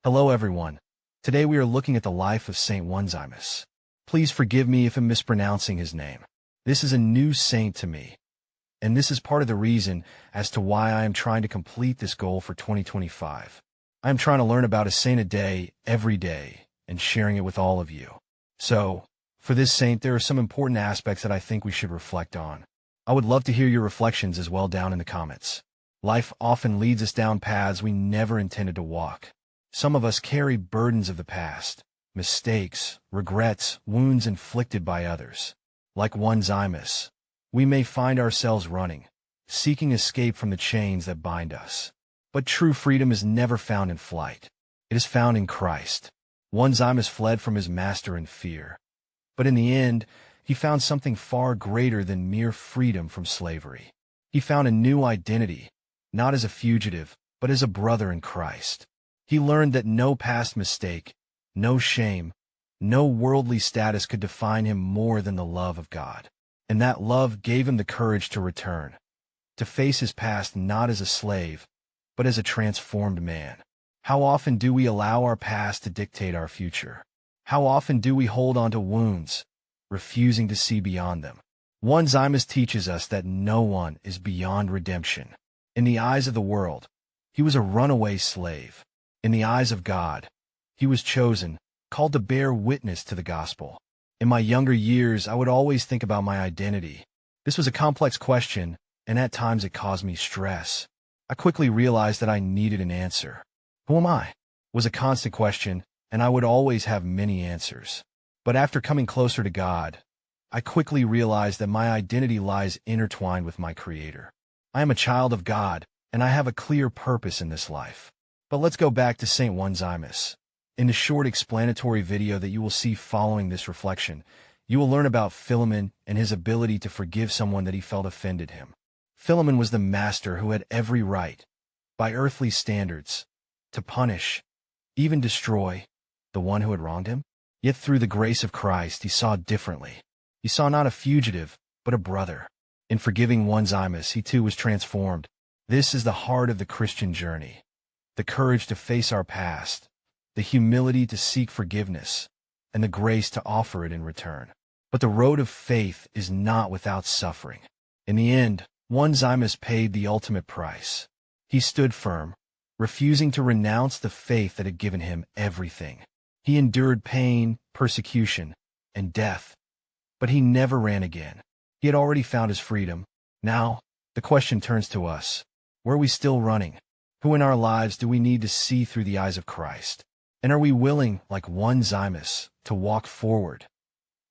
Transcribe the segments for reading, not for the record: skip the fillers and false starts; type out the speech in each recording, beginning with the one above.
Hello everyone. Today we are looking at the life of Saint Onesimus. Please forgive me if I'm mispronouncing his name. This is a new saint to me, and this is part of the reason as to why I am trying to complete this goal for 2025. I am trying to learn about a saint a day, every day, and sharing it with all of you. So, for this saint, there are some important aspects that I think we should reflect on. I would love to hear your reflections as well down in the comments. Life often leads us down paths we never intended to walk. Some of us carry burdens of the past, mistakes, regrets, wounds inflicted by others. Like Onesimus, we may find ourselves running, seeking escape from the chains that bind us. But true freedom is never found in flight. It is found in Christ. Onesimus fled from his master in fear. But in the end, he found something far greater than mere freedom from slavery. He found a new identity, not as a fugitive, but as a brother in Christ. He learned that no past mistake, no shame, no worldly status could define him more than the love of God. And that love gave him the courage to return, to face his past not as a slave, but as a transformed man. How often do we allow our past to dictate our future? How often do we hold on to wounds, refusing to see beyond them? Onesimus teaches us that no one is beyond redemption. In the eyes of the world, he was a runaway slave. In the eyes of God, he was chosen, called to bear witness to the gospel. In my younger years, I would always think about my identity. This was a complex question, and at times it caused me stress. I quickly realized that I needed an answer. Who am I? Was a constant question, and I would always have many answers. But after coming closer to God, I quickly realized that my identity lies intertwined with my Creator. I am a child of God, and I have a clear purpose in this life. But let's go back to Saint Onesimus. In the short explanatory video that you will see following this reflection, you will learn about Philemon and his ability to forgive someone that he felt offended him. Philemon was the master who had every right, by earthly standards, to punish, even destroy, the one who had wronged him. Yet through the grace of Christ, he saw differently. He saw not a fugitive, but a brother. In forgiving Onesimus, he too was transformed. This is the heart of the Christian journey. The courage to face our past, the humility to seek forgiveness, and the grace to offer it in return. But the road of faith is not without suffering. In the end, Onesimus paid the ultimate price. He stood firm, refusing to renounce the faith that had given him everything. He endured pain, persecution, and death, but he never ran again. He had already found his freedom. Now, the question turns to us. Were we still running? Who in our lives do we need to see through the eyes of Christ? And are we willing, like Onesimus, to walk forward,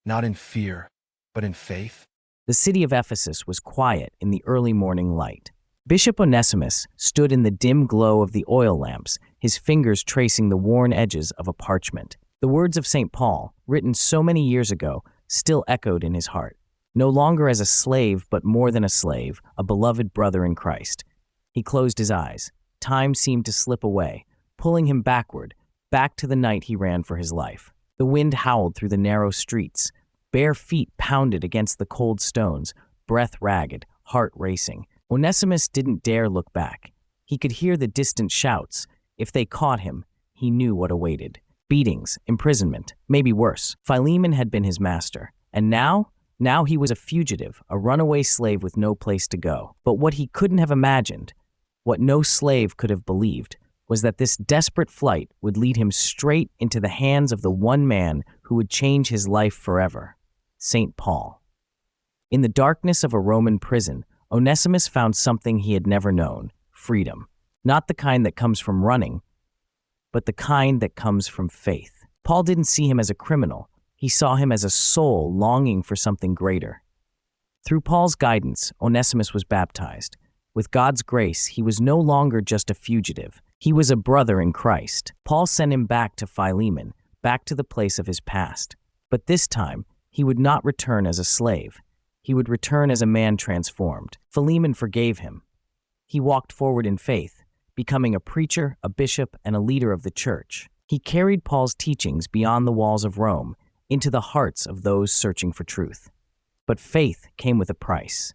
not in fear, but in faith? The city of Ephesus was quiet in the early morning light. Bishop Onesimus stood in the dim glow of the oil lamps, his fingers tracing the worn edges of a parchment. The words of St. Paul, written so many years ago, still echoed in his heart. No longer as a slave, but more than a slave, a beloved brother in Christ. He closed his eyes. Time seemed to slip away, pulling him backward, back to the night he ran for his life. The wind howled through the narrow streets. Bare feet pounded against the cold stones, breath ragged, heart racing. Onesimus didn't dare look back. He could hear the distant shouts. If they caught him, he knew what awaited. Beatings, imprisonment, maybe worse. Philemon had been his master. And now he was a fugitive, a runaway slave with no place to go. But what he couldn't have imagined, what no slave could have believed, was that this desperate flight would lead him straight into the hands of the one man who would change his life forever, St. Paul. In the darkness of a Roman prison, Onesimus found something he had never known: freedom. Not the kind that comes from running, but the kind that comes from faith. Paul didn't see him as a criminal. He saw him as a soul longing for something greater. Through Paul's guidance, Onesimus was baptized. With God's grace, he was no longer just a fugitive. He was a brother in Christ. Paul sent him back to Philemon, back to the place of his past. But this time, he would not return as a slave. He would return as a man transformed. Philemon forgave him. He walked forward in faith, becoming a preacher, a bishop, and a leader of the church. He carried Paul's teachings beyond the walls of Rome, into the hearts of those searching for truth. But faith came with a price.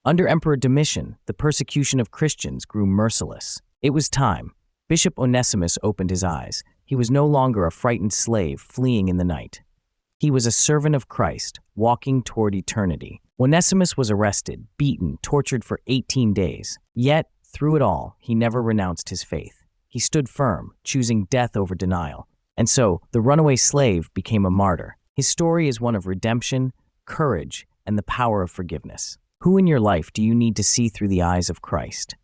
Under Emperor Domitian, the persecution of Christians grew merciless. It was time. Bishop Onesimus opened his eyes. He was no longer a frightened slave fleeing in the night. He was a servant of Christ, walking toward eternity. Onesimus was arrested, beaten, tortured for 18 days. Yet, through it all, he never renounced his faith. He stood firm, choosing death over denial. And so, the runaway slave became a martyr. His story is one of redemption, courage, and the power of forgiveness. Who in your life do you need to see through the eyes of Christ?